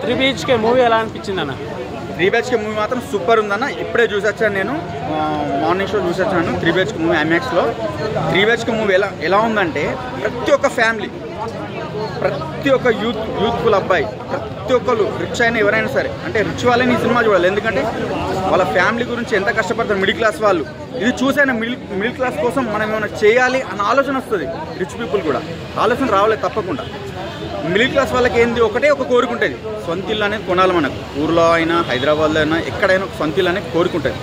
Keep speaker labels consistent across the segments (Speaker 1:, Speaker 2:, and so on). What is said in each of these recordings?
Speaker 1: Three BHK movie ఎలా అనిపించింది అన్న?
Speaker 2: 3 BHK మూవీ మాత్రం సూపర్ ఉందన్న. ఇప్పుడే చూసొచ్చాను నేను, మార్నింగ్ షో చూసొచ్చాను 3 BHK మూవీ IMAXలో. 3 BHK మూవీ ఎలా ఉందంటే ప్రతి ఒక్క ఫ్యామిలీ, ప్రతి ఒక్క యూత్ఫుల్ అబ్బాయి, ప్రతి ఒక్కరు రిచ్ అయినా ఎవరైనా సరే, అంటే రిచ్ వాళ్ళని ఈ సినిమా చూడాలి. ఎందుకంటే వాళ్ళ ఫ్యామిలీ గురించి ఎంత కష్టపడతారు మిడిల్ క్లాస్ వాళ్ళు. ఇది చూసైనా మిడిల్ క్లాస్ కోసం మనం ఏమైనా చేయాలి అన్న ఆలోచన వస్తుంది. రిచ్ పీపుల్ కూడా ఆలోచన రావాలి తప్పకుండా. మిడిల్ క్లాస్ వాళ్ళకి ఏంది ఒకటే ఒక కోరుకుంటుంది, సొంత ఇల్లు అనేది కొనాలి. మనకు ఊర్లో అయినా హైదరాబాద్లో అయినా ఎక్కడైనా ఒక సొంత ఇల్లు అనేది కోరుకుంటుంది.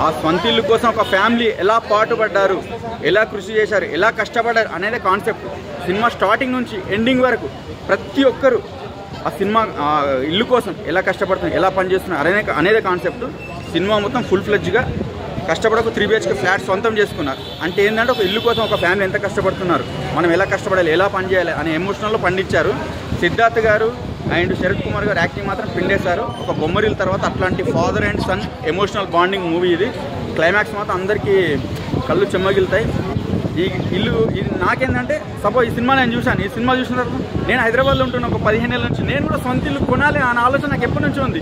Speaker 2: ఆ సొంత ఇల్లు కోసం ఒక ఫ్యామిలీ ఎలా పాటుపడ్డారు, ఎలా కృషి చేశారు, ఎలా కష్టపడ్డారు అనేది కాన్సెప్ట్. సినిమా స్టార్టింగ్ నుంచి ఎండింగ్ వరకు ప్రతి ఒక్కరు ఆ సినిమా ఇల్లు కోసం ఎలా కష్టపడుతున్నారు, ఎలా పనిచేస్తున్నారు అనేదే కాన్సెప్ట్. సినిమా మొత్తం ఫుల్ ఫ్లెడ్జ్గా కష్టపడక 3 BHK ఫ్లాట్ సొంతం చేసుకున్నారు. అంటే ఏంటంటే ఒక ఇల్లు కోసం ఒక ఫ్యామిలీ ఎంత కష్టపడుతున్నారు, మనం ఎలా కష్టపడాలి, ఎలా పనిచేయాలి అనే ఎమోషనల్లో పండించారు. సిద్ధార్థ్ గారు అండ్ శరత్ కుమార్ గారు యాక్టింగ్ మాత్రం పిండేశారు. ఒక బొమ్మరిల్ తర్వాత అట్లాంటి father and son emotional bonding movie ఇది. క్లైమాక్స్ మాత్రం అందరికీ కళ్ళు చెమ్మగిలుతాయి. ఈ ఇల్లు ఇది నాకేంటంటే, సపోజ్ ఈ సినిమా నేను చూశాను. ఈ సినిమా చూసిన తర్వాత నేను హైదరాబాద్లో ఉంటున్నా ఒక 15 ఏళ్ళ నుంచి. నేను కూడా సొంత ఇల్లు కొనాలి అనే ఆలోచన నాకు ఎప్పటి నుంచి ఉంది.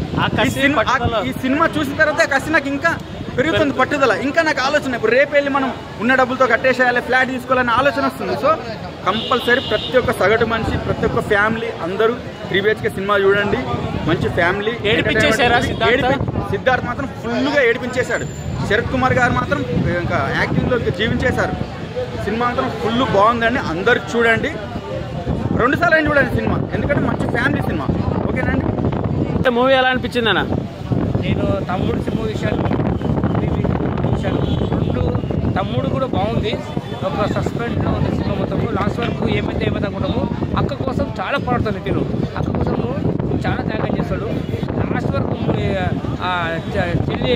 Speaker 2: ఈ సినిమా చూసిన తర్వాత కసి నాకు ఇంకా పెరుగుతుంది, పట్టుదల. ఇంకా నాకు ఆలోచన, ఇప్పుడు రేపు వెళ్ళి మనం ఉన్న డబ్బులతో కట్టేసేయాలి, ఫ్లాట్ తీసుకోవాలనే ఆలోచన వస్తుంది. సో కంపల్సరీ ప్రతి ఒక్క సగటు మనిషి, ప్రతి ఒక్క ఫ్యామిలీ అందరూ 3 BHK సినిమా చూడండి. మంచి ఫ్యామిలీ. సిద్ధార్థ్ మాత్రం ఫుల్గా ఏడిపించేశాడు. శరత్ కుమార్ గారు మాత్రం ఇంకా యాక్టింగ్లో జీవించేశారు. సినిమా మాత్రం ఫుల్ బాగుందండి. అందరు చూడండి, 2 సార్లు అయినా చూడండి సినిమా, ఎందుకంటే మంచి ఫ్యామిలీ సినిమా. ఓకేనండి.
Speaker 1: మూవీ ఎలా అనిపించింది అన్న?
Speaker 3: నేను తమ్ముడు సినిమా చూశాను, తమ్ముడు కూడా బాగుంది. ఒక సస్పెండ్లో ఉంది సినిమా మొత్తం. లాస్ట్ వరకు ఏమైతే అనుకుంటాము. అక్క కోసం చాలా పోరాడుతుంది తిను, అక్క కోసము చాలా త్యాగం చేస్తాడు. లాస్ట్ వరకు చెల్లి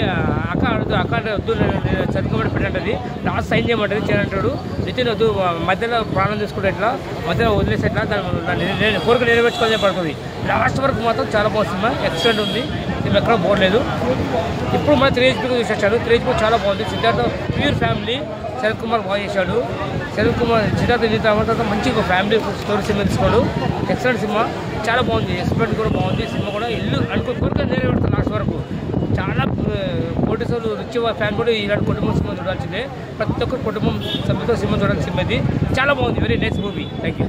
Speaker 3: అక్క వద్దు చదువుకోబడి పెట్టండి, లాస్ట్ సైన్ చేయమంటుంది, చేయంటాడు. నితిన్ వద్దు, మధ్యలో ప్రాణం తీసుకుంటే ఎట్లా, మధ్యలో వదిలేసి ఎట్లా, దాని కోరిక నెరవేర్చుకోవాలని పడుతుంది. లాస్ట్ వరకు మాత్రం చాలా బాగుంది సినిమా, ఎక్సలెంట్ ఉంది. సినిమా ఎక్కడ పోలేదు. ఇప్పుడు మన 3 BHK చూసేసాడు. 3 BHK చాలా బాగుంది. Siddharth pure family. శరత్ కుమార్ బాగా చేశాడు. సిద్ధార్థ తర్వాత మంచి ఒక ఫ్యామిలీ స్టోరీ సినిమా తీసుకోడు. ఎక్సలెంట్ సినిమా, చాలా బాగుంది. ఎక్స్పెక్ట్ కూడా బాగుంది. సినిమా కూడా ఇల్లు కోరిక నెరవేరుతుంది లాస్ట్ వరకు. చాలా కోటేశ్వరులు రిచ్ ఫ్యాన్ కూడా ఇలాంటి కుటుంబం సినిమా చూడాల్సిందే. ప్రతి ఒక్క కుటుంబం సభ్యులతో సినిమా చూడాల్సిన సినిమా ఇది. చాలా బాగుంది. Very nice movie. Thank you.